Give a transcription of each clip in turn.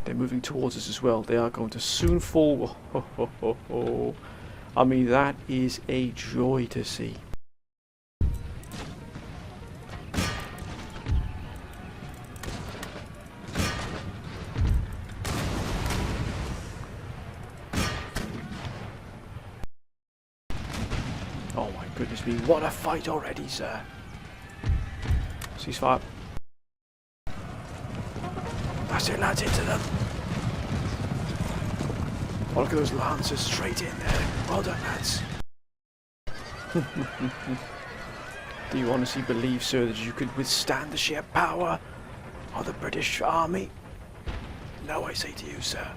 They're moving towards us as well. They are going to soon fall. Oh, oh, oh, oh. I mean, that is a joy to see. Oh my goodness me, what a fight already, sir. Ceasefire. That's it, lads, into them. Oh, look at those lancers straight in there. Well done, lads. Do you honestly believe, sir, that you could withstand the sheer power of the British Army? No, I say to you, sir.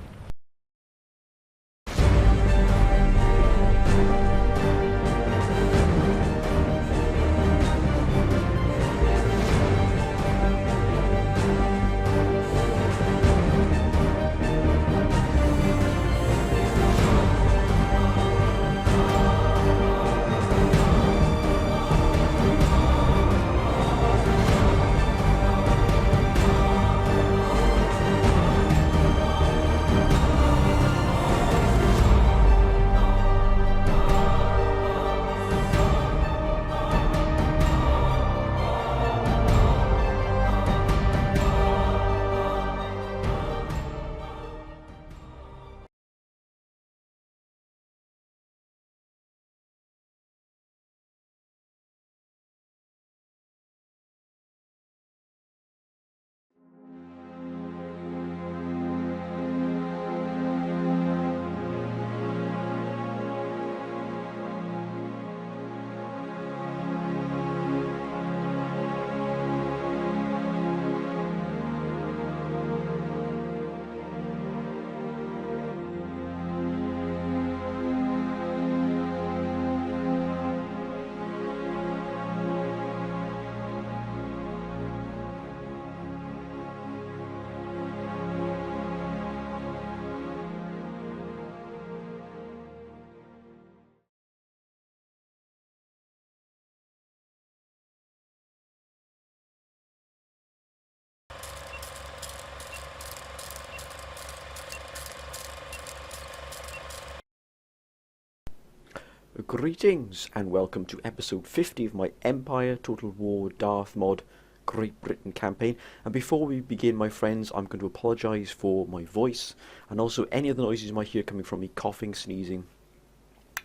Greetings and welcome to episode 50 of my Empire Total War Darth mod Great Britain campaign. And before we begin, my friends, I'm going to apologise for my voice and also any other noises you might hear coming from me, coughing, sneezing.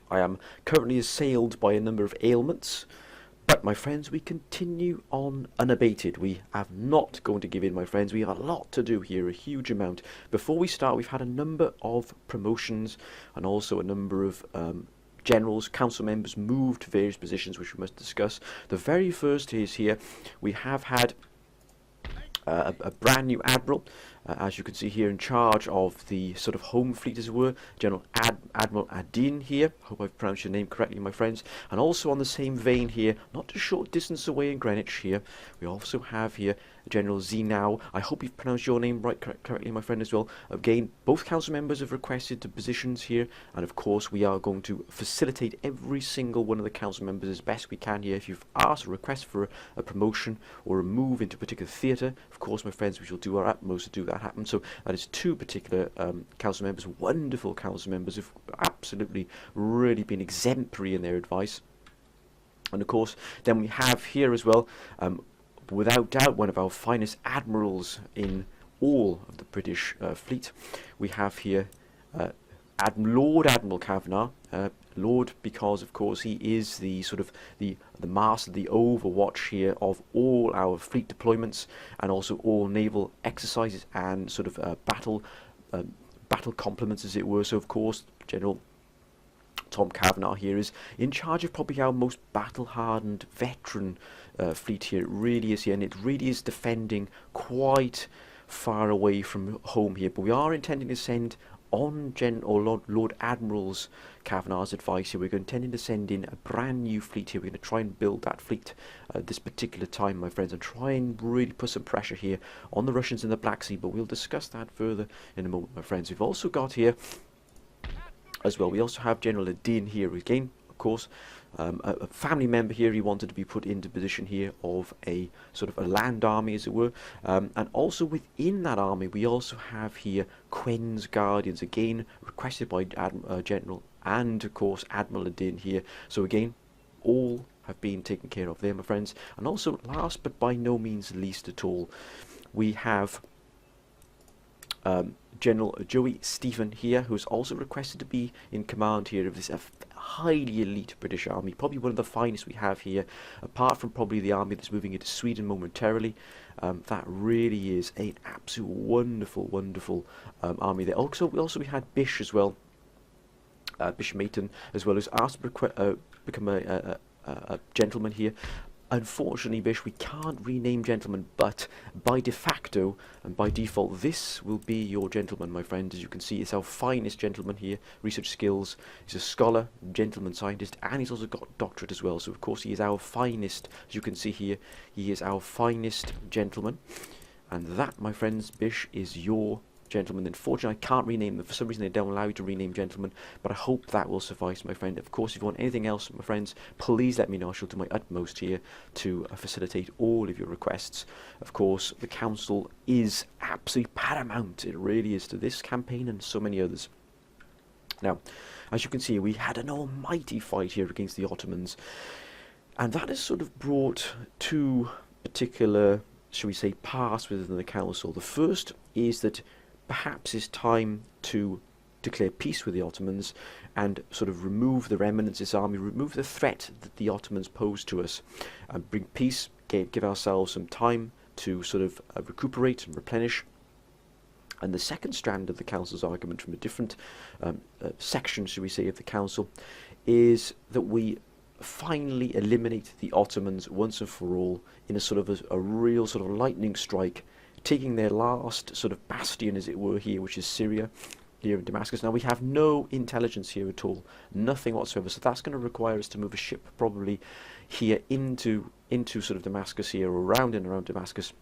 I am currently assailed by a number of ailments, but my friends, we continue on unabated. We have not going to give in, my friends. We have a lot to do here, a huge amount. Before we start, we've had a number of promotions and also a number of generals, council members moved to various positions, which we must discuss. The very first is here. We have had a brand new admiral, as you can see here, in charge of the sort of home fleet, as it were, General Admiral Adin here. Hope I've pronounced your name correctly, my friends. And also on the same vein here, not a short distance away in Greenwich here, we also have here General Zinao. I hope you've pronounced your name correctly, my friend, as well. Again, both council members have requested the positions here, and of course we are going to facilitate every single one of the council members as best we can here. If you've asked a request for a promotion or a move into a particular theatre, of course, my friends, we shall do our utmost to do that happen. So that is two particular council members, wonderful council members, who've absolutely really been exemplary in their advice. And of course, then we have here as well, without doubt, one of our finest admirals in all of the British fleet. We have here Lord Admiral Kavanagh, Lord because of course he is the sort of the master, the overwatch here of all our fleet deployments and also all naval exercises and sort of battle complements, as it were. So of course General Tom Kavanagh here is in charge of probably our most battle-hardened veteran fleet here. It really is here, and it really is defending quite far away from home here. But we are intending to send on Lord Admiral's Kavanagh's advice here. We're intending to send in a brand new fleet here. We're going to try and build that fleet this particular time, my friends, and try and really put some pressure here on the Russians in the Black Sea. But we'll discuss that further in a moment, my friends. We've also got here as well, we also have General Adin here again, of course, a family member here. He wanted to be put into position here of a sort of a land army, as it were. And also within that army, we also have here Quen's Guardians, again requested by General and of course Admiral Adin here. So again, all have been taken care of there, my friends. And also, last but by no means least at all, we have General Joey Stephen here, who's also requested to be in command here of this highly elite British army, probably one of the finest we have here, apart from probably the army that's moving into Sweden momentarily. That really is an absolute wonderful army there. We had Bish as well, Bish Mayton as well, who's asked to become a gentleman here. Unfortunately, Bish, we can't rename gentleman, but by de facto and by default, this will be your gentleman, my friend. As you can see, it's our finest gentleman here. Research skills. He's a scholar, gentleman scientist, and he's also got a doctorate as well. So, of course, he is our finest. As you can see here, he is our finest gentleman. And that, my friends, Bish, is your gentlemen. Unfortunately, I can't rename them. For some reason, they don't allow you to rename gentlemen, but I hope that will suffice, my friend. Of course, if you want anything else, my friends, please let me know. I shall do my utmost here to facilitate all of your requests. Of course, the council is absolutely paramount. It really is to this campaign and so many others. Now, as you can see, we had an almighty fight here against the Ottomans, and that has sort of brought two particular, shall we say, paths within the council. The first is that perhaps it's time to declare peace with the Ottomans and sort of remove the remnants of this army, remove the threat that the Ottomans pose to us, and bring peace, give ourselves some time to sort of recuperate and replenish. And the second strand of the council's argument, from a different section, should we say, of the council, is that we finally eliminate the Ottomans once and for all in a sort of a real sort of lightning strike, taking their last sort of bastion, as it were, here, which is Syria, here in Damascus. Now, we have no intelligence here at all, nothing whatsoever, so that's going to require us to move a ship probably here into sort of Damascus here, or around and around Damascus,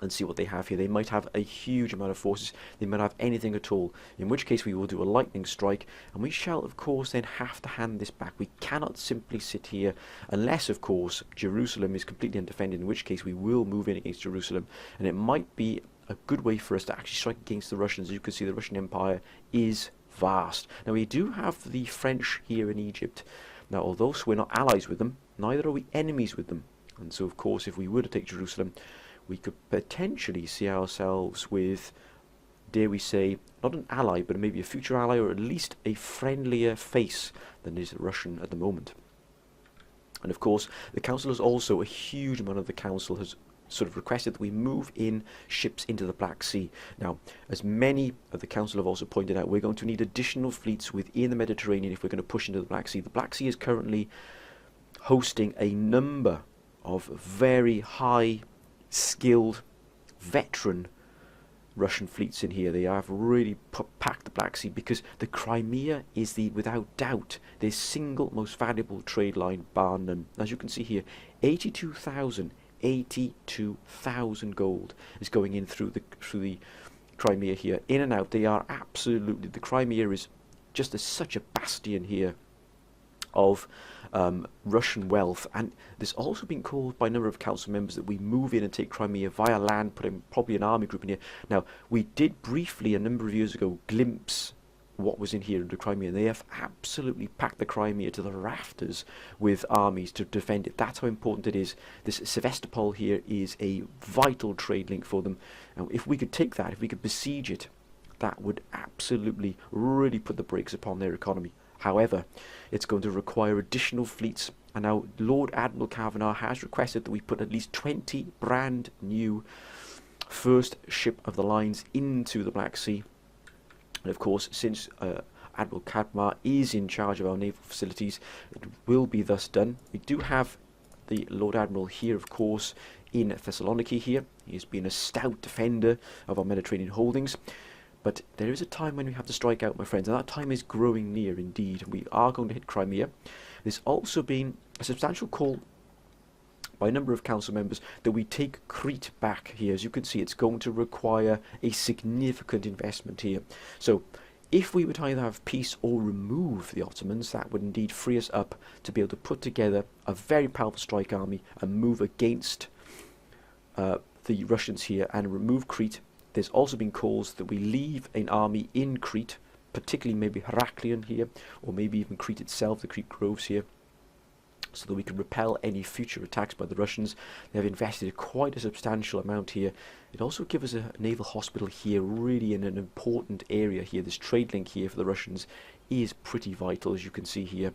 and see what they have here. They might have a huge amount of forces, they might have anything at all, in which case we will do a lightning strike, and we shall of course then have to hand this back. We cannot simply sit here, unless of course Jerusalem is completely undefended, in which case we will move in against Jerusalem, and it might be a good way for us to actually strike against the Russians. As you can see, the Russian Empire is vast. Now, we do have the French here in Egypt. Now, although we're not allies with them, neither are we enemies with them, and so of course if we were to take Jerusalem, we could potentially see ourselves with, dare we say, not an ally, but maybe a future ally, or at least a friendlier face than is Russian at the moment. And of course, the council has also, a huge amount of the council has sort of requested that we move in ships into the Black Sea. Now, as many of the council have also pointed out, we're going to need additional fleets within the Mediterranean if we're going to push into the Black Sea. The Black Sea is currently hosting a number of very high skilled veteran Russian fleets in here. They have really packed the Black Sea, because the Crimea is without doubt, their single most valuable trade line, bar none. As you can see here, 82,000 gold is going in through the Crimea here, in and out. They are absolutely, the Crimea is just such a bastion here of Russian wealth, and there's also been called by a number of council members that we move in and take Crimea via land, put in probably an army group in here. Now, we did briefly a number of years ago glimpse what was in here in the Crimea, and they have absolutely packed the Crimea to the rafters with armies to defend it. That's how important it is. This Sevastopol here is a vital trade link for them, and if we could take that, if we could besiege it, that would absolutely really put the brakes upon their economy. However, it's going to require additional fleets, and now Lord Admiral Kavanagh has requested that we put at least 20 brand new first ship of the lines into the Black Sea. And of course, since Admiral Kavanagh is in charge of our naval facilities, it will be thus done. We do have the Lord Admiral here, of course, in Thessaloniki here. He has been a stout defender of our Mediterranean holdings. But there is a time when we have to strike out, my friends, and that time is growing near indeed. We are going to hit Crimea. There's also been a substantial call by a number of council members that we take Crete back here. As you can see, it's going to require a significant investment here. So, if we would either have peace or remove the Ottomans, that would indeed free us up to be able to put together a very powerful strike army and move against the Russians here and remove Crete. There's also been calls that we leave an army in Crete, particularly maybe Heraklion here, or maybe even Crete itself, the Crete Groves here, so that we can repel any future attacks by the Russians. They have invested quite a substantial amount here. It also gives us a naval hospital here, really in an important area here. This trade link here for the Russians is pretty vital, as you can see here.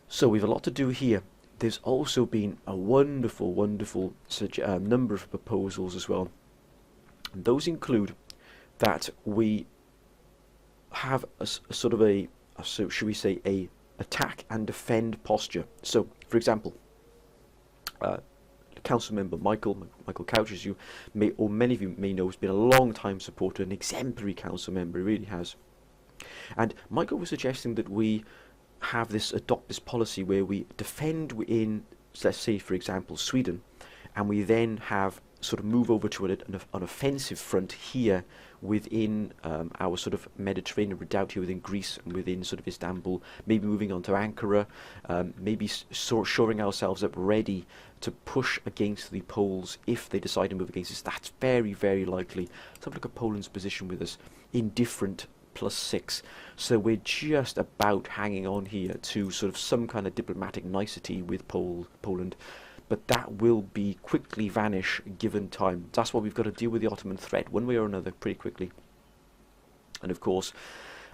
So we have a lot to do here. There's also been a wonderful, wonderful number of proposals as well. And those include that we have a sort of so should we say, a attack and defend posture. So, for example, council member Michael Couch, as you may, or many of you may know, has been a long time supporter, an exemplary council member, he really has. And Michael was suggesting that we adopt this policy where we defend in, let's say, for example, Sweden, and we then have sort of move over to an offensive front here within our sort of Mediterranean redoubt here within Greece and within sort of Istanbul, maybe moving on to Ankara, maybe shoring ourselves up ready to push against the Poles if they decide to move against us. That's very, very likely. Let's have a look at Poland's position with us. Indifferent +6. So we're just about hanging on here to sort of some kind of diplomatic nicety with Poland. But that will be quickly vanish given time. That's why we've got to deal with the Ottoman threat one way or another pretty quickly. And of course,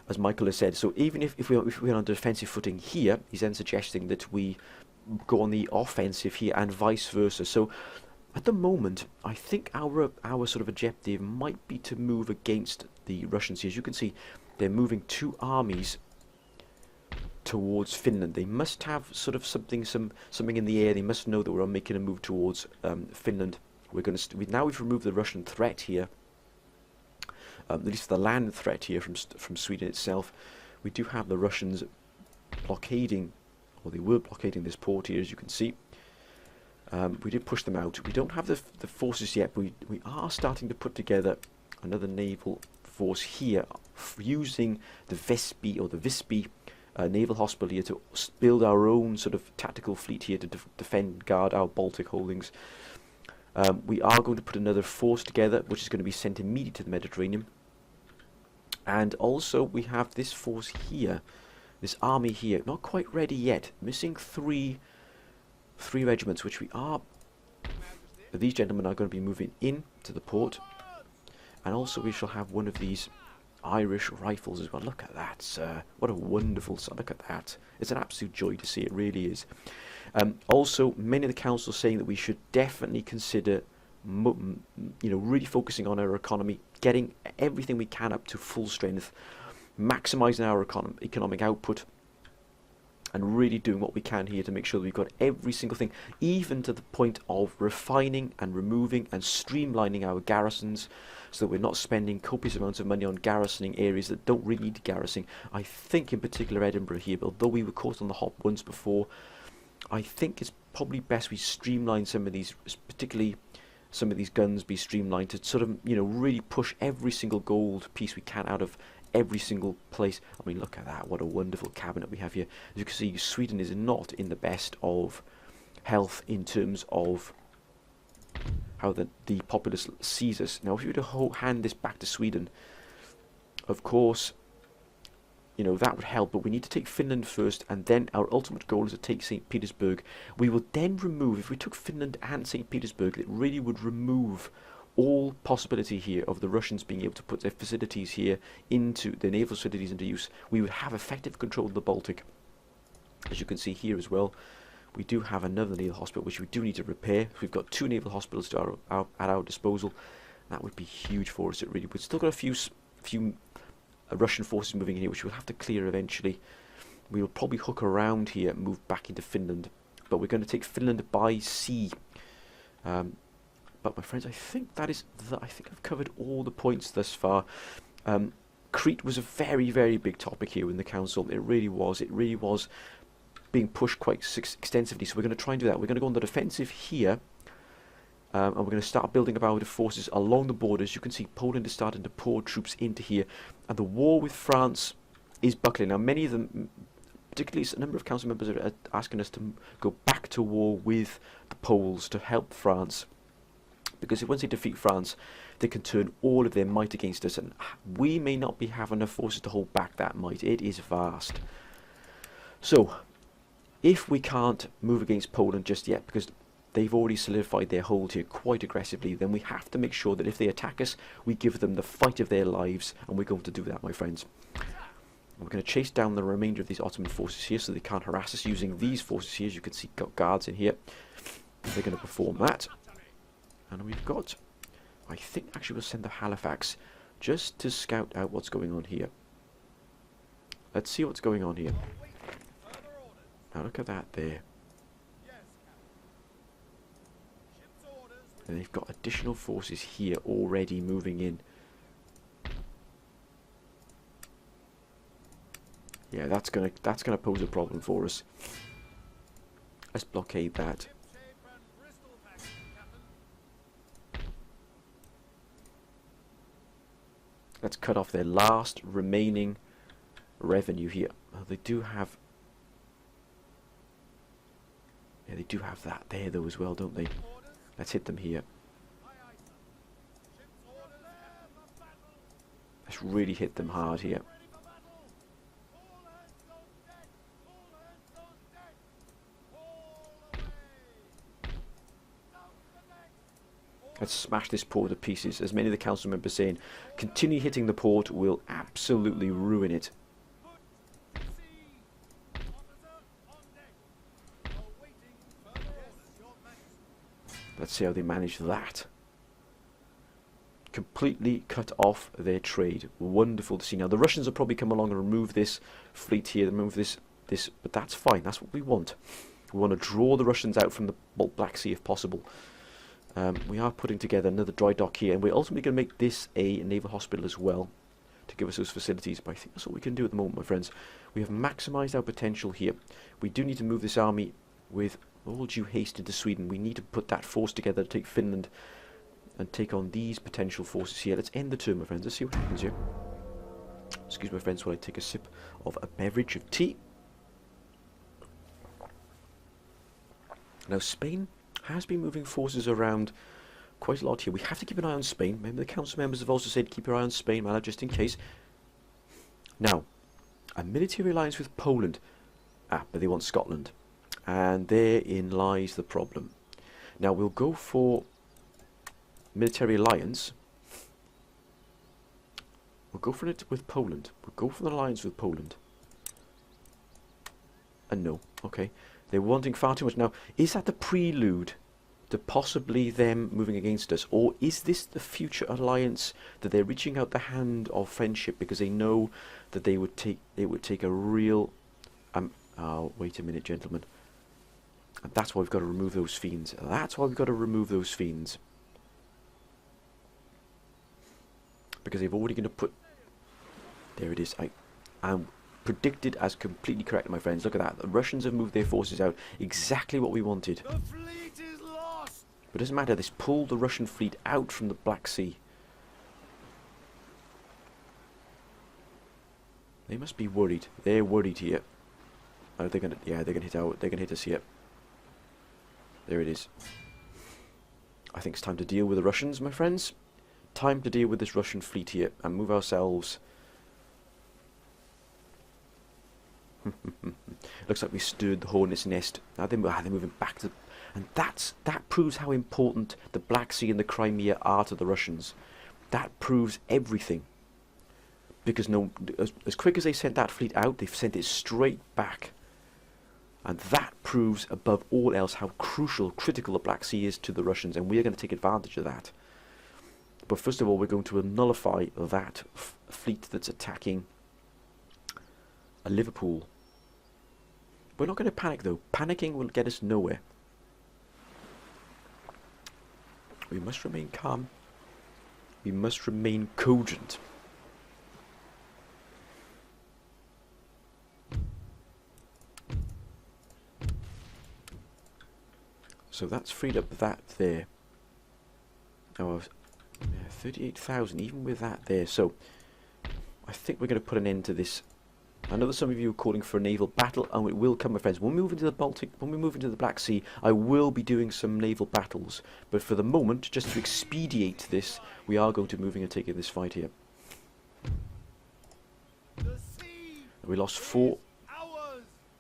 as Michael has said, so even if we're on a defensive footing here, he's then suggesting that we go on the offensive here and vice versa. So at the moment, I think our sort of objective might be to move against the Russians here. As you can see, they're moving 2 armies towards Finland. They must have sort of something in the air. They must know that we're making a move towards Finland. We're going to now we've removed the Russian threat here, at least the land threat here from Sweden itself. We do have the Russians blockading, or they were blockading this port here, as you can see. We did push them out. We don't have the forces yet, but we are starting to put together another naval force here, using the Visby naval hospital here to build our own sort of tactical fleet here to defend, guard our Baltic holdings. We are going to put another force together, which is going to be sent immediately to the Mediterranean. And also we have this force here, this army here, not quite ready yet, missing three regiments, which these gentlemen are going to be moving in to the port. And also we shall have one of these Irish rifles as well. Look at that, sir. What a wonderful sight. Look at that. It's an absolute joy to see. It really is. Also, many of the council saying that we should definitely consider, really focusing on our economy, getting everything we can up to full strength, maximising our economic output, and really doing what we can here to make sure that we've got every single thing, even to the point of refining and removing and streamlining our garrisons, so that we're not spending copious amounts of money on garrisoning areas that don't really need garrisoning. I think in particular Edinburgh here, but although we were caught on the hop once before, I think it's probably best we streamline some of these, particularly some of these guns be streamlined to sort of, really push every single gold piece we can out of every single place. I mean, look at that. What a wonderful cabinet we have here. As you can see, Sweden is not in the best of health in terms of how the populace sees us. Now, if you were to hand this back to Sweden, of course, that would help, but we need to take Finland first, and then our ultimate goal is to take St. Petersburg. We will then remove, if we took Finland and St. Petersburg, it really would remove all possibility here of the Russians being able to put their facilities here their naval facilities into use. We would have effective control of the Baltic. As you can see here as well, we do have another naval hospital which we do need to repair. We've got 2 naval hospitals at our disposal. That would be huge for us. It really would. Still got a few Russian forces moving in here, which we'll have to clear eventually. We will probably hook around here and move back into Finland, but we're going to take Finland by sea. But my friends, I think I think I've covered all the points thus far. Crete was a very, very big topic here in the council. It really was. It really was being pushed quite extensively. So we're going to try and do that. We're going to go on the defensive here. and we're going to start building up our forces along the borders. You can see Poland is starting to pour troops into here, and the war with France is buckling. Now, many of them, particularly a number of council members, are asking us to go back to war with the Poles to help France, because once they defeat France, they can turn all of their might against us, and we may not be having enough forces to hold back that might. It is vast. So, if we can't move against Poland just yet, because they've already solidified their hold here quite aggressively, then we have to make sure that if they attack us, we give them the fight of their lives, and we're going to do that, my friends. We're going to chase down the remainder of these Ottoman forces here so they can't harass us using these forces here. As you can see, got guards in here. They're going to perform that. And we've got, I think actually we'll send the Halifax just to scout out what's going on here. Let's see what's going on here. Now look at that there. And they've got additional forces here already moving in. Yeah, that's gonna pose a problem for us. Let's blockade that. Let's cut off their last remaining revenue here. They do have... Yeah, they do have that there though as well, don't they? Let's hit them here. Let's really hit them hard here. Let's smash this port to pieces. As many of the council members saying, continue hitting the port, will absolutely ruin it. Let's see how they manage that. Completely cut off their trade. Wonderful to see. Now the Russians will probably come along and remove this fleet here, remove this, but that's fine. That's what we want. We want to draw the Russians out from the Black Sea if possible. We are putting together another dry dock here, and we're ultimately going to make this a naval hospital as well to give us those facilities. But I think that's all we can do at the moment, my friends. We have maximised our potential here. We do need to move this army with all due haste into Sweden. We need to put that force together to take Finland and take on these potential forces here. Let's end the turn, my friends. Let's see what happens here. Excuse me, my friends, while I take a sip of a beverage of tea. Now, Spain has been moving forces around quite a lot here. We have to keep an eye on Spain. Remember, the council members have also said keep your eye on Spain, Mala, just in case. Now, a military alliance with Poland. But they want Scotland. And therein lies the problem. Now, we'll go for military alliance. We'll go for it with Poland. We'll go for an alliance with Poland. And no, okay. They're wanting far too much. Now, is that the prelude to possibly them moving against us? Or is this the future alliance that they're reaching out the hand of friendship because they know that they would take a real... oh, wait a minute, gentlemen. And that's why we've got to remove those fiends. That's why we've got to remove those fiends. Because they've already going to put... There it is. I'm predicted as completely correct, my friends. Look at that. The Russians have moved their forces out. Exactly what we wanted. The fleet is lost. But it doesn't matter. This pulled the Russian fleet out from the Black Sea. They must be worried. They're worried here. Oh, they're gonna... Yeah, they're gonna hit out. They're gonna hit us here. There it is. I think it's time to deal with the Russians, my friends. Time to deal with this Russian fleet here and move ourselves. Looks like we stirred the hornet's nest. Now they're moving back to... And that proves how important the Black Sea and the Crimea are to the Russians. That proves everything. Because as quick as they sent that fleet out, they've sent it straight back. And that proves above all else how critical the Black Sea is to the Russians. And we're going to take advantage of that. But first of all, we're going to nullify that fleet that's attacking Liverpool. We're not going to panic though. Panicking will get us nowhere. We must remain calm. We must remain cogent. So that's freed up that there. Oh, yeah, 38,000, even with that there. So, I think we're going to put an end to this. I know that some of you are calling for a naval battle, and it will come, my friends. When we move into the Baltic, when we move into the Black Sea, I will be doing some naval battles. But for the moment, just to expedite this, we are going to moving and taking this fight here. We lost 4,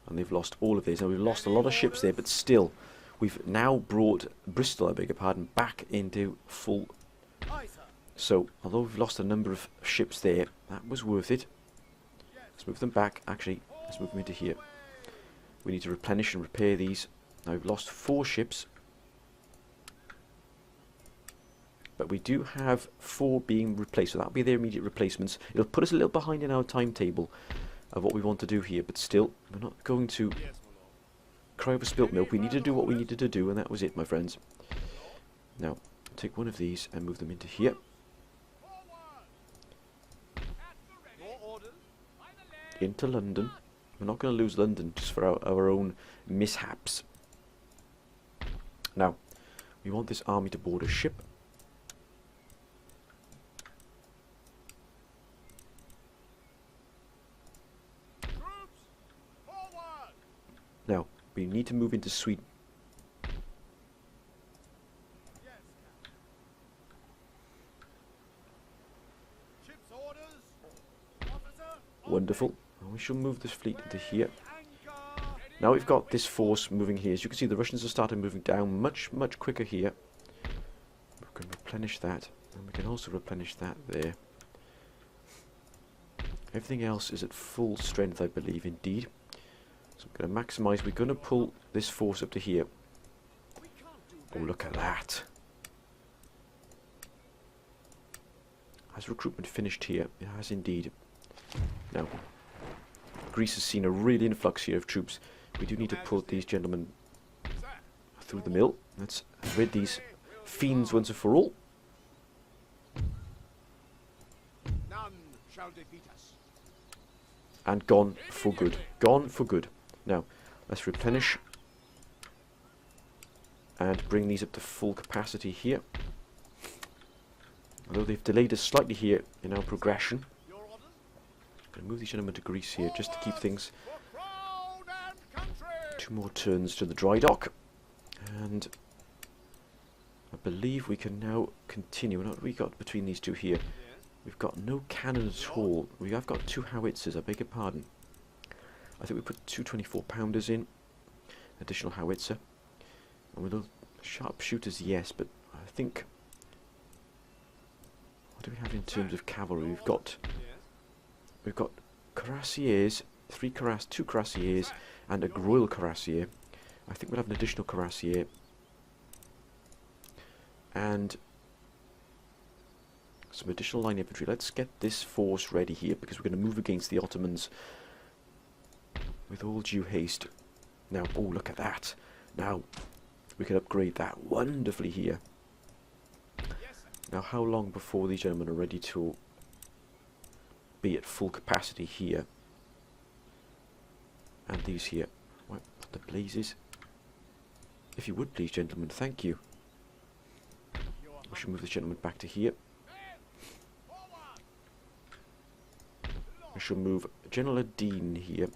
and they've lost all of these. And we've lost a lot of ships there, but still, we've now brought Bristol, I beg your pardon, back into full. So, although we've lost a number of ships there, that was worth it. Let's move them back. Actually, let's move them into here. We need to replenish and repair these. Now we've lost 4 ships, but we do have 4 being replaced, so that'll be their immediate replacements. It'll put us a little behind in our timetable of what we want to do here, but still, we're not going to cry over spilt milk. We need to do what we needed to do, and that was it, my friends. Now, take one of these and move them into here. Into London. We're not going to lose London just for our own mishaps. Now, we want this army to board a ship. Now, we need to move into Sweden. Wonderful. And we shall move this fleet into here. Now we've got this force moving here. As you can see, the Russians have started moving down much quicker here. We can replenish that, and we can also replenish that there. Everything else is at full strength, I believe, indeed. So I'm going to maximise. We're going to pull this force up to here. Oh, look at that. Has recruitment finished here? It has indeed. Now, Greece has seen a real influx here of troops. We do need to put these gentlemen through the mill. Let's rid these fiends once and for all. None shall defeat us. And gone for good. Gone for good. Now, let's replenish and bring these up to full capacity here. Although they've delayed us slightly here in our progression. I'm going to move these gentlemen to Greece here just to keep things. 2 more turns to the dry dock. And I believe we can now continue. What have we got between these two here? We've got no cannon at all. We have got 2 howitzers, I beg your pardon. I think we put 2 24-pounders in. Additional howitzer. And we'll sharpshooters, yes, but I think... What do we have in terms of cavalry? We've got cuirassiers, 2 cuirassiers, and a royal cuirassier. I think we'll have an additional cuirassier. And some additional line infantry. Let's get this force ready here, because we're going to move against the Ottomans with all due haste. Now, oh, look at that. Now, we can upgrade that wonderfully here. Now, how long before these gentlemen are ready to be at full capacity here? And these here. What the blazes? If you would please, gentlemen, thank you. We should move this gentleman back to here. I shall move General Adine here.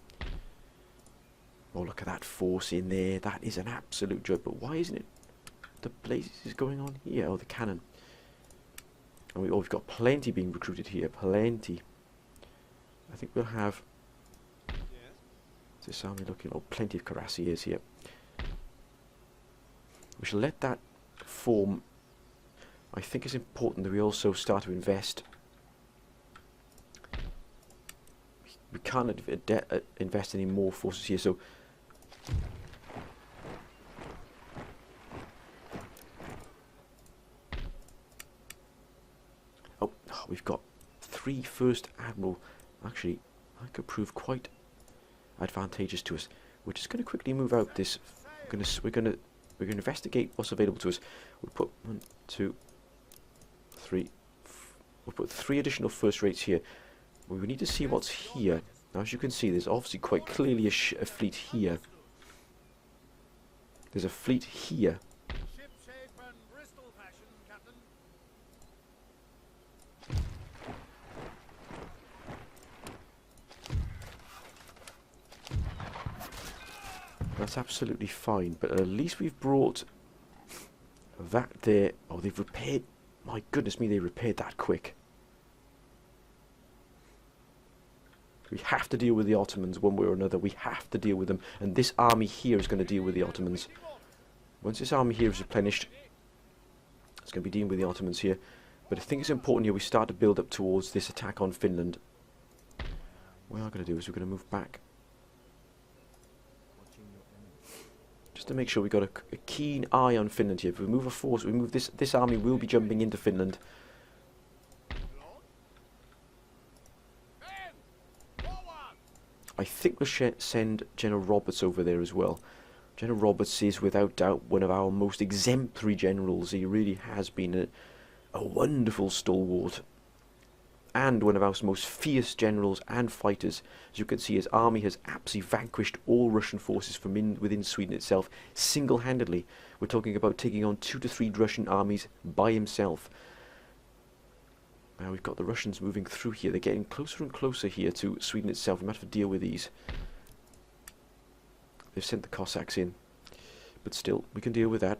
Oh, look at that force in there. That is an absolute joke. But why isn't it the blazes is going on here? Oh, the cannon. And we've got plenty being recruited here. Plenty. I think we'll have... This army looking... Oh, plenty of cuirassiers here. We shall let that form. I think it's important that we also start to invest. We can't invest any more forces here, so... Oh, we've got 3 first admiral. Actually, that could prove quite advantageous to us. We're just going to quickly move out this. We're going to investigate what's available to us. We'll put 1, 2, 3. We'll put 3 additional first rates here. We need to see what's here. Now, as you can see, there's obviously quite clearly a fleet here. There's a fleet here. That's absolutely fine, but at least we've brought that there. Oh, they've repaired. My goodness me, they repaired that quick. We have to deal with the Ottomans one way or another. We have to deal with them. And this army here is going to deal with the Ottomans. Once this army here is replenished, it's going to be dealing with the Ottomans here. But I think it's important here we start to build up towards this attack on Finland. What we're going to do is we're going to move back. Just to make sure we've got a keen eye on Finland here. If we move a force, we move this army will be jumping into Finland. I think we'll send General Roberts over there as well. General Roberts is without doubt one of our most exemplary generals. He really has been a wonderful stalwart. And one of our most fierce generals and fighters. As you can see, his army has absolutely vanquished all Russian forces from within Sweden itself, single-handedly. We're talking about taking on 2 to 3 Russian armies by himself. Now we've got the Russians moving through here. They're getting closer and closer here to Sweden itself. We might have to deal with these. They've sent the Cossacks in. But still, we can deal with that.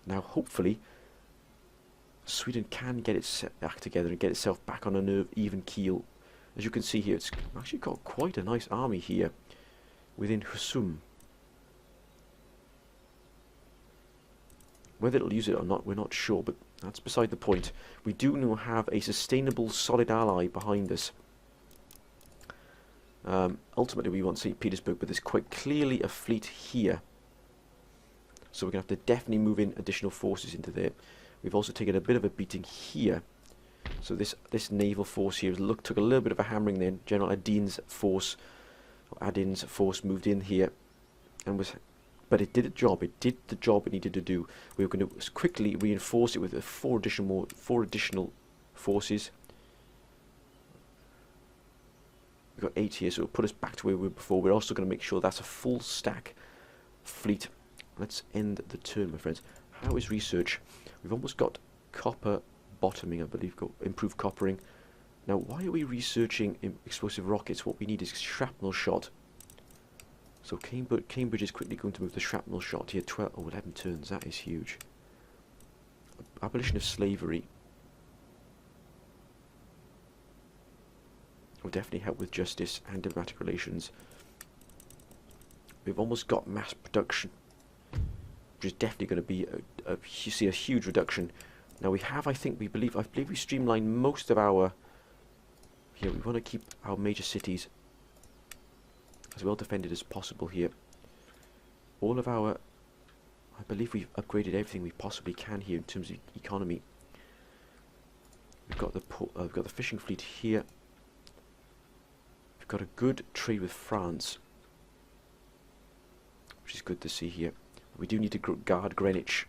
Now, hopefully, Sweden can get its act together and get itself back on an even keel. As you can see here, it's actually got quite a nice army here within Husum. Whether it'll use it or not, we're not sure, but that's beside the point. We do now have a sustainable, solid ally behind us. Ultimately, we want St. Petersburg, but there's quite clearly a fleet here. So we're going to have to definitely move in additional forces into there. We've also taken a bit of a beating here. So this naval force here took a little bit of a hammering then. General Adin's force moved in here, but it did a job. It did the job it needed to do. We were going to quickly reinforce it with 4 additional forces. We've got 8 here, so it'll put us back to where we were before. We're also going to make sure that's a full stack fleet. Let's end the turn, my friends. How is research? We've almost got copper bottoming, I believe. Got improved coppering. Now, why are we researching explosive rockets? What we need is shrapnel shot. So Cambridge is quickly going to move the shrapnel shot here. 11 turns. That is huge. Abolition of slavery will definitely help with justice and diplomatic relations. We've almost got mass production, which is definitely going to be you see a huge reduction. Now we have, I believe we streamlined most of our. Here we want to keep our major cities as well defended as possible here. All of our, I believe we've upgraded everything we possibly can here in terms of economy. We've got the fishing fleet here. We've got a good trade with France, which is good to see here. We do need to guard Greenwich.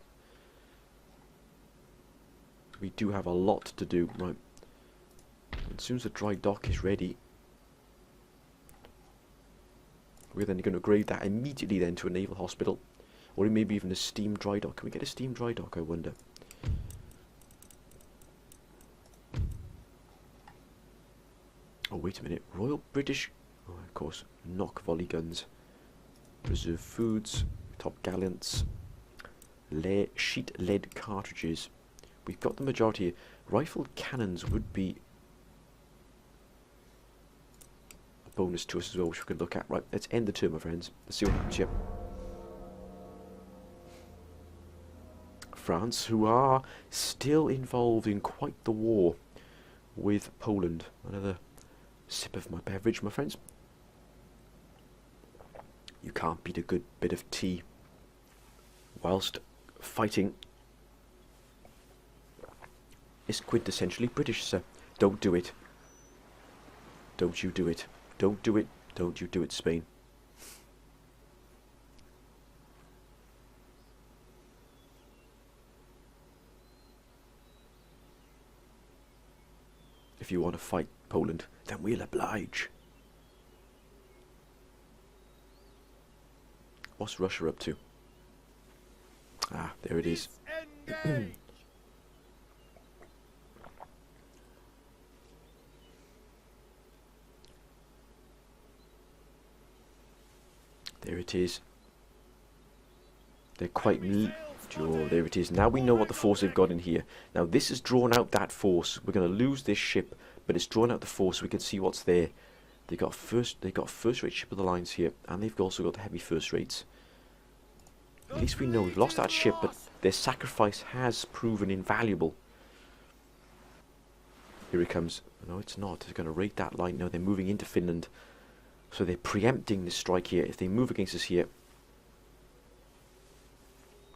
We do have a lot to do, right? As soon as the dry dock is ready, we're then going to upgrade that immediately then to a naval hospital, or maybe even a steam dry dock. Can we get a steam dry dock, I wonder? Oh, wait a minute. Royal British, oh, of course, knock volley guns, reserve foods, top gallants, sheet lead cartridges. We've got the majority here. Rifled cannons would be a bonus to us as well, which we can look at. Right, let's end the turn, my friends. Let's see what happens here. France, who are still involved in quite the war with Poland. Another sip of my beverage, my friends. You can't beat a good bit of tea whilst fighting. It's quintessentially British, sir. Don't do it. Don't you do it. Don't do it. Don't you do it, Spain. If you want to fight Poland, then we'll oblige. What's Russia up to? Ah, there it is. There it is. They're quite... Oh, there it is. Now we know what the force they've got in here. Now this has drawn out that force. We're going to lose this ship, but it's drawn out the force so we can see what's there. They got first-rate ship of the lines here, and they've also got the heavy first rates. At least we know we've lost that ship, but their sacrifice has proven invaluable. Here it comes. No, it's not. They're going to raid that line. No, they're moving into Finland. So they're preempting this strike here. If they move against us here...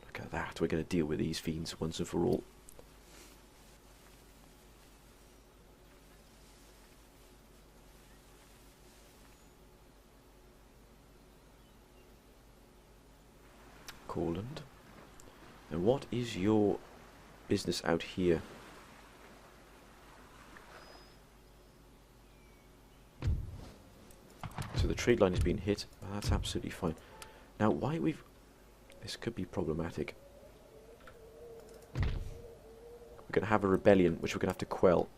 Look at that. We're going to deal with these fiends once and for all. Courland. And what is your business out here? So the trade line has been hit. Well, that's absolutely fine. Now, why we've... This could be problematic. We're going to have a rebellion, which we're going to have to quell.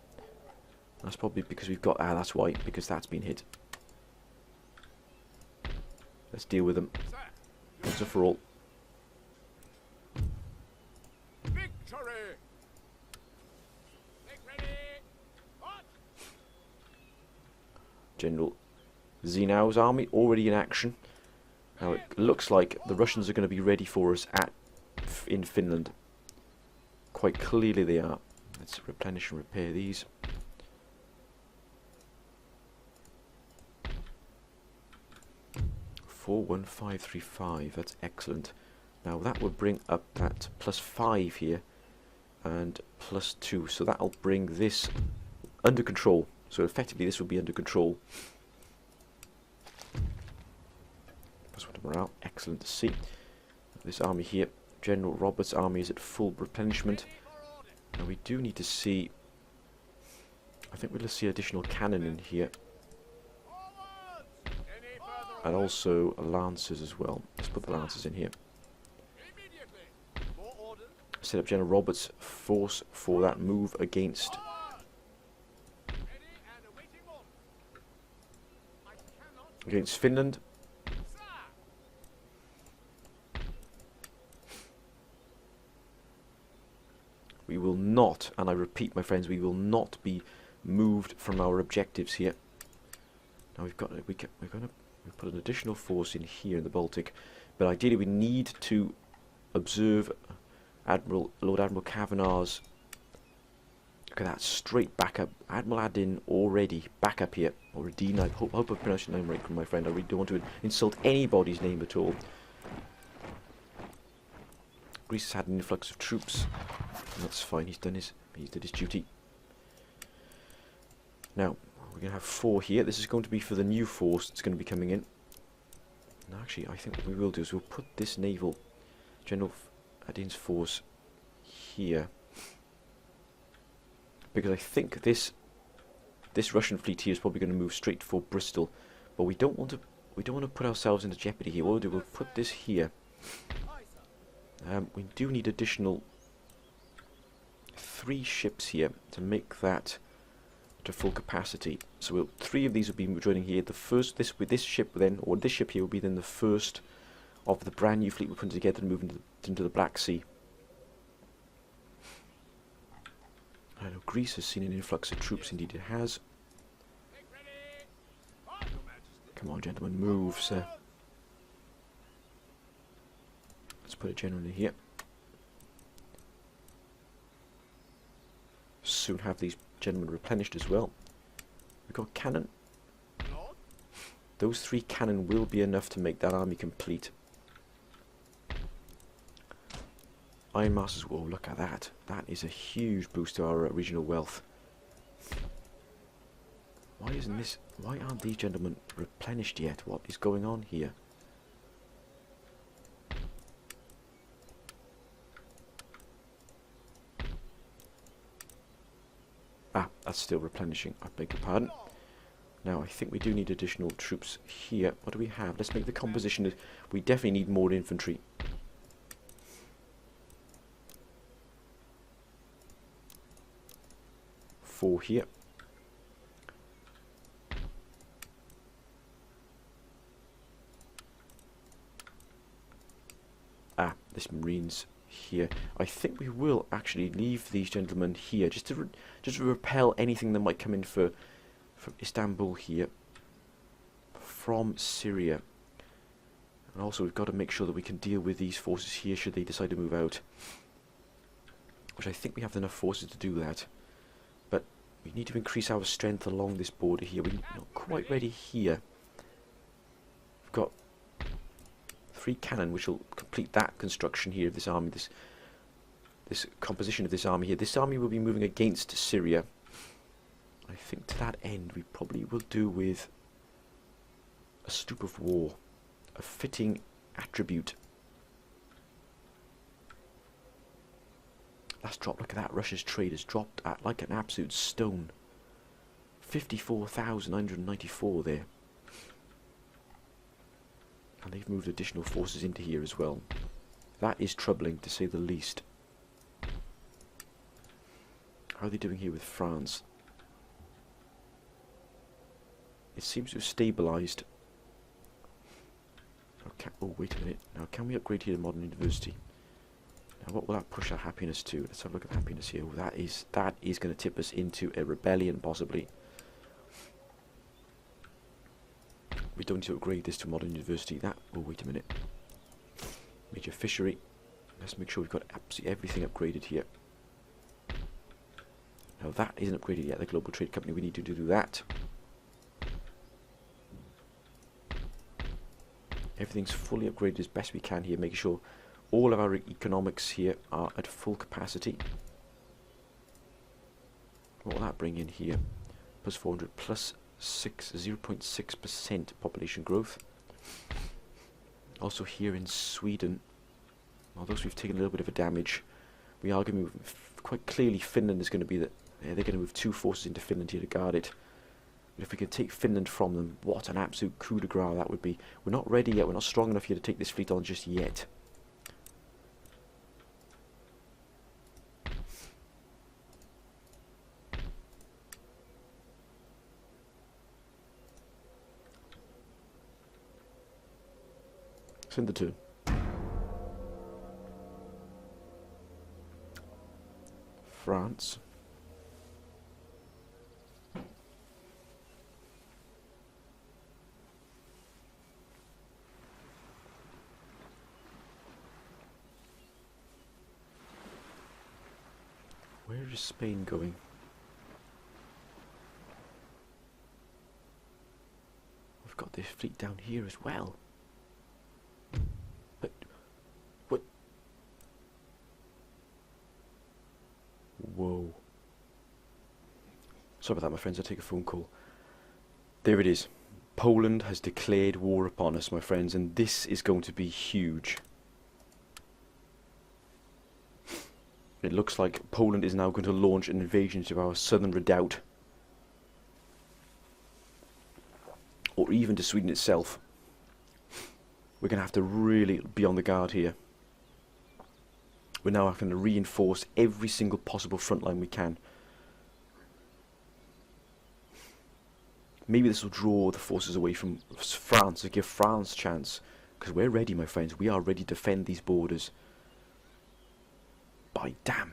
That's probably because we've got... Ah, that's why. Because that's been hit. Let's deal with them. Once and for all. Victory! Make ready! March! General Zenau's army already in action. Now it looks like the Russians are going to be ready for us in Finland. Quite clearly they are. Let's replenish and repair these. +41535. That's excellent. Now that will bring up that +5 here and +2. So that'll bring this under control. So effectively this will be under control. +1 morale. Excellent to see. This army here, General Roberts' army is at full replenishment. Now we do need to see... I think we'll see additional cannon in here. And also lancers as well. Let's put the lancers in here. Set up General Roberts' force for that move against Finland. We will not, and I repeat, my friends, we will not be moved from our objectives here. Now we're going to put an additional force in here in the Baltic, but ideally we need to observe Lord Admiral Kavanagh's. Look at that, straight back up. Admiral Adin already back up here, or Adin. I hope I pronounced your name right, my friend. I really don't want to insult anybody's name at all. Greece has had an influx of troops. That's fine. He did his duty. Now we're going to have 4 here. This is going to be for the new force that's going to be coming in. And actually, I think what we will do is we'll put this naval General Adin's force here, because I think this Russian fleet here is probably going to move straight for Bristol, but we don't want to put ourselves into jeopardy here. What we'll do, we'll put this here. We do need additional 3 ships here to make that to full capacity. So 3 of these will be joining here. The first, this ship then, or this ship here will be then the first of the brand new fleet we're putting together and moving into the Black Sea. I know Greece has seen an influx of troops, indeed it has. Come on, gentlemen, move, sir. Let's put a general in here. Soon have these gentlemen replenished as well. We've got cannon. Those 3 cannon will be enough to make that army complete. Iron Masters, whoa, look at that. That is a huge boost to our regional wealth. Why aren't these gentlemen replenished yet? What is going on here? Ah, that's still replenishing. I beg your pardon. Now, I think we do need additional troops here. What do we have? Let's make the composition. We definitely need more infantry. Four here. this Marines here. I think we will actually leave these gentlemen here just to repel anything that might come in from Istanbul here, from Syria. And also we've got to make sure that we can deal with these forces here should they decide to move out, which I think we have enough forces to do that. But we need to increase our strength along this border here. We're not quite ready here. We've got 3 cannon which will complete that construction here of this army, this composition of this army here. This army will be moving against Syria. I think to that end we probably will do with a stoop of war, a fitting attribute. Last drop, look at that, Russia's trade has dropped at like an absolute stone. 54,994 there. And they've moved additional forces into here as well. That is troubling, to say the least. How are they doing here with France? It seems to have stabilised. Oh, wait a minute. Now, can we upgrade here to modern university? Now, what will that push our happiness to? Let's have a look at happiness here. Oh, that is going to tip us into a rebellion, possibly. We don't need to upgrade this to modern university. Oh, wait a minute. Major fishery. Let's make sure we've got absolutely everything upgraded here. Now, that isn't upgraded yet. The global trade company, we need to do that. Everything's fully upgraded as best we can here, making sure all of our economics here are at full capacity. What will that bring in here? Plus 400, plus 0.6% population growth. Also here in Sweden, although we've taken a little bit of a damage, we are going to move, quite clearly Finland is going to be they're going to move 2 forces into Finland here to guard it. But if we can take Finland from them, what an absolute coup de grace that would be. We're not ready yet, we're not strong enough here to take this fleet on just yet. Send the turn. France. Where is Spain going? We've got this fleet down here as well. But what? Whoa. Sorry about that, my friends. I'll take a phone call. There it is. Poland has declared war upon us, my friends, and this is going to be huge. It looks like Poland is now going to launch an invasion to our southern redoubt. Or even to Sweden itself. We're going to have to really be on the guard here. We're now having to reinforce every single possible front line we can. Maybe this will draw the forces away from France to give France a chance. Because we're ready, my friends. We are ready to defend these borders. By damn.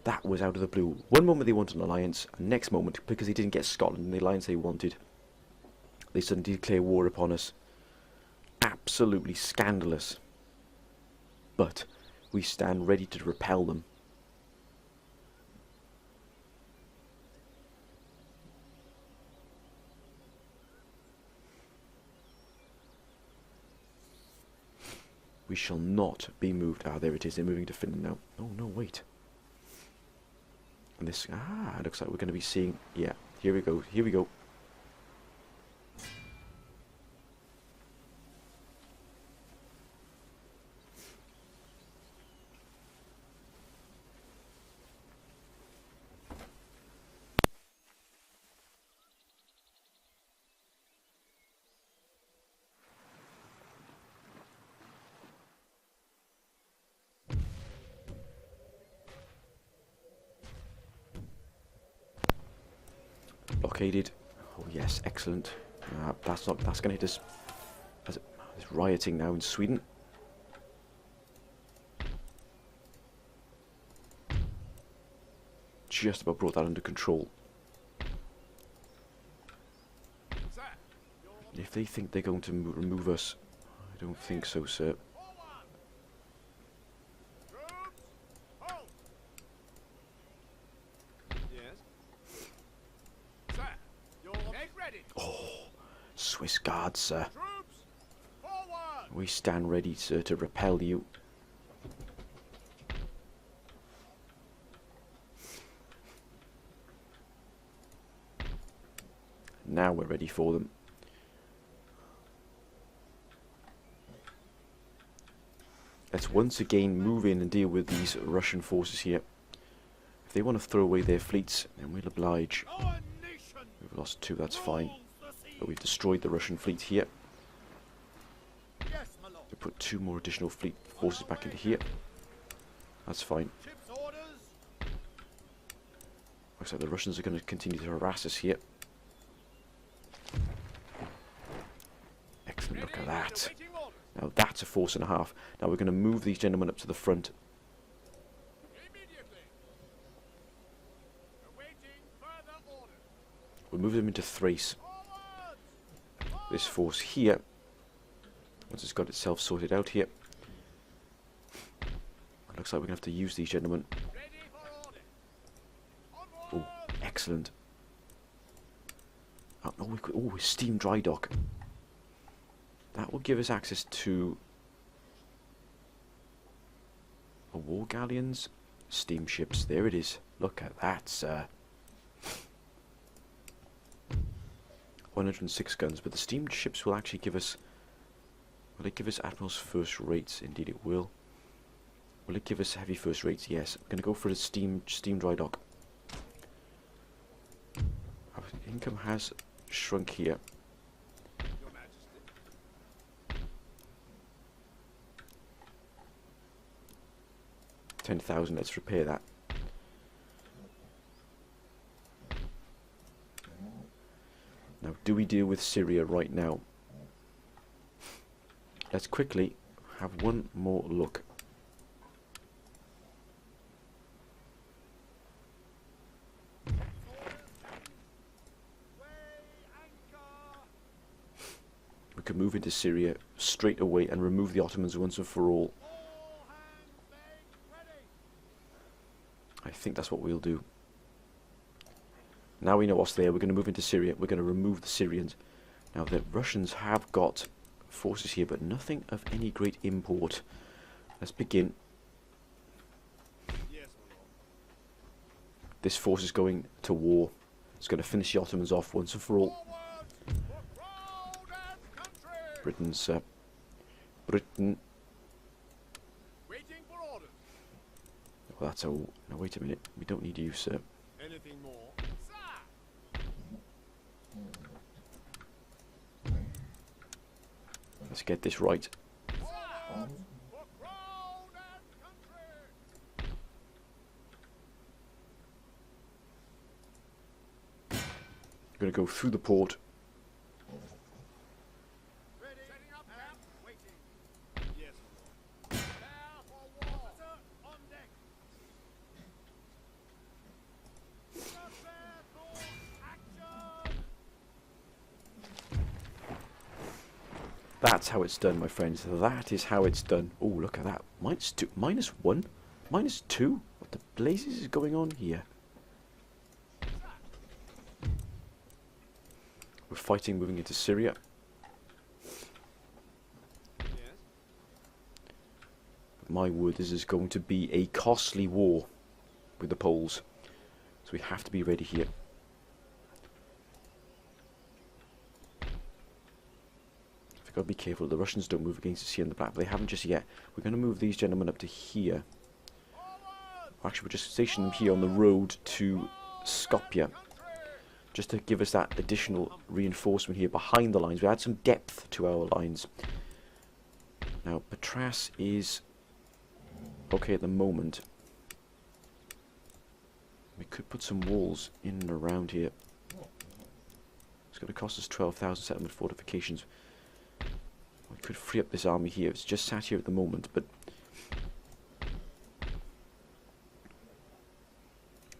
That was out of the blue. One moment they wanted an alliance, and next moment, because they didn't get Scotland in the alliance they wanted, they suddenly declare war upon us. Absolutely scandalous. But we stand ready to repel them. We shall not be moved. Ah, there it is. They're moving to Finland now. Oh, no, wait. And this... Ah, looks like we're going to be seeing... Yeah, here we go. Here we go. Blockaded. Oh yes, excellent. That's going to hit us. There's rioting now in Sweden. just about brought that under control. Sir, you're If they think they're going to remove us, I don't think so, sir. forward. Troops, hold. Yes. Sir, you're make ready. Swiss guards, sir. Troops, forward. We stand ready, sir, to repel you. Now we're ready for them. Let's once again move in and deal with these Russian forces here. If they want to throw away their fleets, then we'll oblige. Our nation We've lost 2, that's fine. rules the sea. But we've destroyed the Russian fleet here. Yes, my lord. We put 2 more additional fleet forces back into here. That's fine. Ship's orders. Looks like the Russians are going to continue to harass us here. Excellent, look at that. Awaiting orders. Now that's a force and a half. Now we're going to move these gentlemen up to the front. Immediately. Awaiting further orders. We'll move them into Thrace. Forward. This force here, once it's got itself sorted out here, it looks like we're going to have to use these gentlemen. Ready for orders. Oh, Onward. excellent. Oh, steam dry dock. That will give us access to war galleons, steamships. There it is. Look at that, sir. 106 guns, but the steamships will actually give us... Will it give us Admiral's first rates? Indeed it will. Will it give us heavy first rates? Yes. I'm going to go for the steam dry dock. Our income has shrunk here. Your Majesty. 10,000, let's repair that. Now, do we deal with Syria right now? Let's quickly have one more look. Weigh anchor. We could move into Syria straight away and remove the Ottomans once and for all. All hands make ready. I think that's what we'll do. Now we know what's there, we're going to move into Syria. We're going to remove the Syrians. Now the Russians have got forces here, but nothing of any great import. Let's begin. Yes, my lord. This force is going to war. It's going to finish the Ottomans off once and for all. Forward for crown and country. Britain. Waiting for orders. Well, that's all. Now wait a minute. We don't need you, sir. Anything more? Sir. Let's get this right. Forward for crown and country. We're going to go through the port. Ready. Setting up camp. Waiting. Yes, my lord. Prepare for war. Officer on deck. Prepare for action. That's how it's done, my friends. That is how it's done. Oh, look at that. -2, -1, -2. What the blazes is going on here? We're fighting, moving into Syria. Yes. But my word, this is going to be a costly war with the Poles. So we have to be ready here. We've got to be careful the Russians don't move against us here in the black, but they haven't just yet. We're going to move these gentlemen up to here. Actually, we'll just station them here on the road to Skopje, just to give us that additional reinforcement here behind the lines. We add some depth to our lines. Now, Patras is okay at the moment. We could put some walls in and around here. It's going to cost us 12,000 settlement fortifications. We could free up this army here. It's just sat here at the moment, but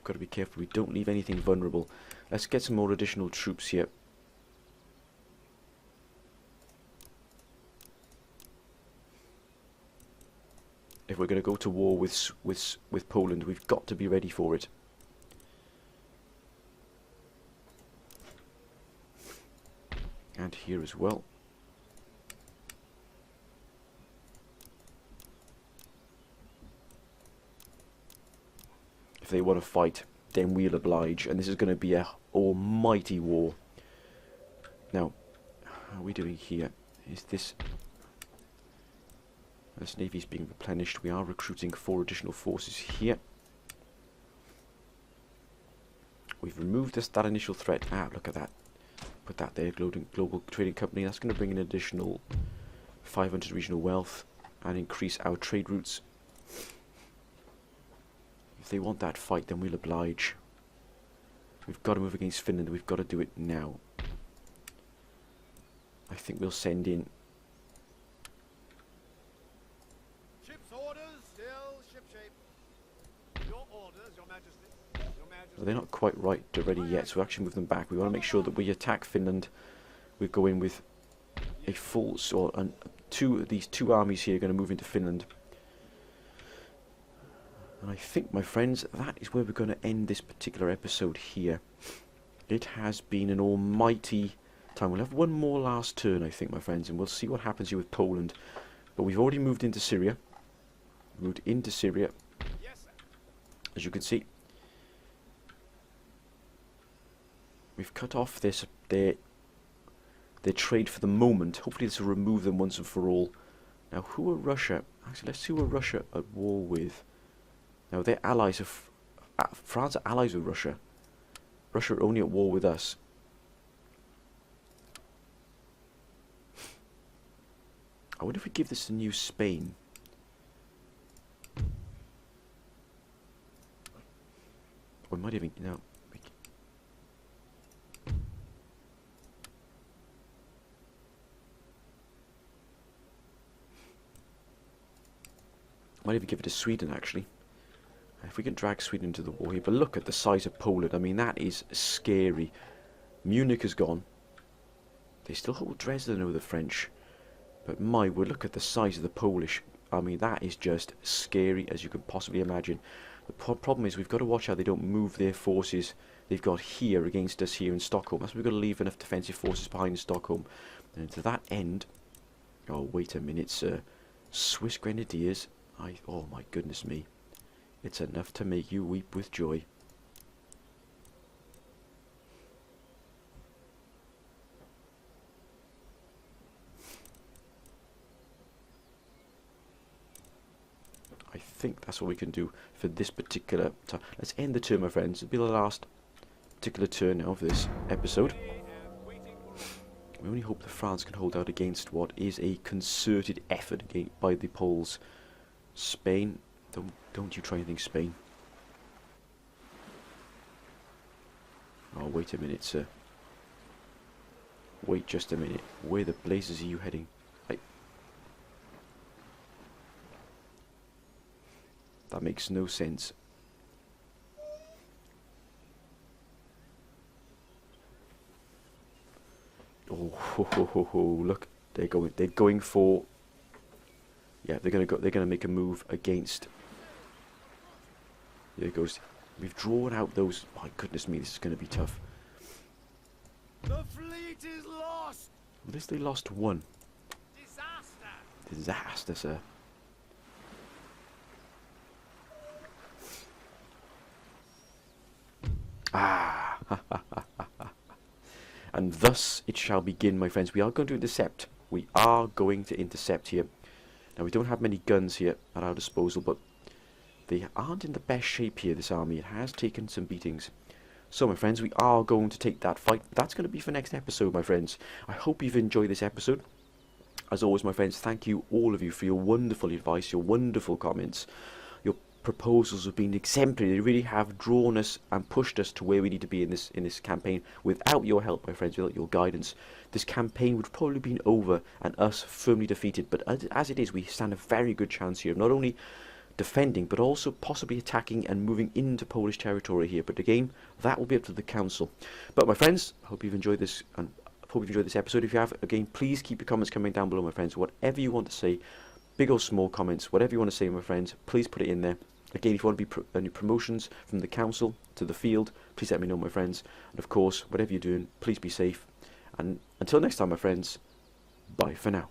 got to be careful we don't leave anything vulnerable. Let's get some more additional troops here. If we're going to go to war with Poland, we've got to be ready for it. And here as well. If they want to fight, then we'll oblige, and this is going to be a almighty war. Now, how are we doing here? Is this navy's being replenished? We are recruiting 4 additional forces here. We've removed that initial threat. Ah, look at that. Put that there, global trading company. That's going to bring an additional 500 regional wealth and increase our trade routes. If they want that fight, then we'll oblige. We've got to move against Finland. We've got to do it now. I think we'll send in... Ship's orders, still shipshape. Your orders, Your Majesty. Your Majesty. Well, they're not quite ready yet, so we'll actually move them back. We want to make sure that we attack Finland. We go in with a full... and these 2 armies here are going to move into Finland. And I think, my friends, that is where we're going to end this particular episode here. It has been an almighty time. We'll have one more last turn, I think, my friends, and we'll see what happens here with Poland. But we've already moved into Syria. Moved into Syria. Yes, sir. As you can see. We've cut off their trade for the moment. Hopefully this will remove them once and for all. Now, who are Russia? Actually, let's see who are Russia at war with. Now, they're allies of... France are allies with Russia. Russia are only at war with us. I wonder if we give this to New Spain. Or we might even... No. Might even give it to Sweden, actually. If we can drag Sweden into the war here. But look at the size of Poland. I mean, that is scary. Munich is gone. They still hold Dresden over the French. But my word, look at the size of the Polish. I mean, that is just scary as you can possibly imagine. The problem is we've got to watch how they don't move their forces they've got here against us here in Stockholm. That's why we've got to leave enough defensive forces behind Stockholm. And to that end... Oh, wait a minute, sir. Swiss Grenadiers. Oh, my goodness me. It's enough to make you weep with joy. I think that's what we can do for this particular time. Let's end the turn, my friends. It'll be the last particular turn now of this episode. We only hope that France can hold out against what is a concerted effort by the Poles. Spain... Don't you try anything, Spain. Oh, wait a minute, sir. Wait just a minute. Where the blazes are you heading? That makes no sense. Oh, look. They're going for... Yeah, they're gonna make a move against... There it goes. We've drawn out those... My goodness me, this is going to be tough. The fleet is lost. At least they lost 1. Disaster. Disaster, sir. Ah! And thus it shall begin, my friends. We are going to intercept. We are going to intercept here. Now, we don't have many guns here at our disposal, but they aren't in the best shape here, this army. It has taken some beatings. So, my friends, we are going to take that fight. That's going to be for next episode, my friends. I hope you've enjoyed this episode. As always, my friends, thank you, all of you, for your wonderful advice, your wonderful comments. Your proposals have been exemplary. They really have drawn us and pushed us to where we need to be in this campaign. Without your help, my friends, without your guidance, this campaign would probably been over and us firmly defeated. But as it is, we stand a very good chance here of not only defending, but also possibly attacking and moving into Polish territory here. But again, that will be up to the council. But my friends, I hope you've enjoyed this, and I hope you've enjoyed this episode. If you have, again, please keep your comments coming down below, my friends. Whatever you want to say, big or small comments, whatever you want to say, my friends, please put it in there. Again, if you want to be any promotions from the council to the field, please let me know, my friends. And of course, whatever you're doing, please be safe. And until next time, my friends, bye for now.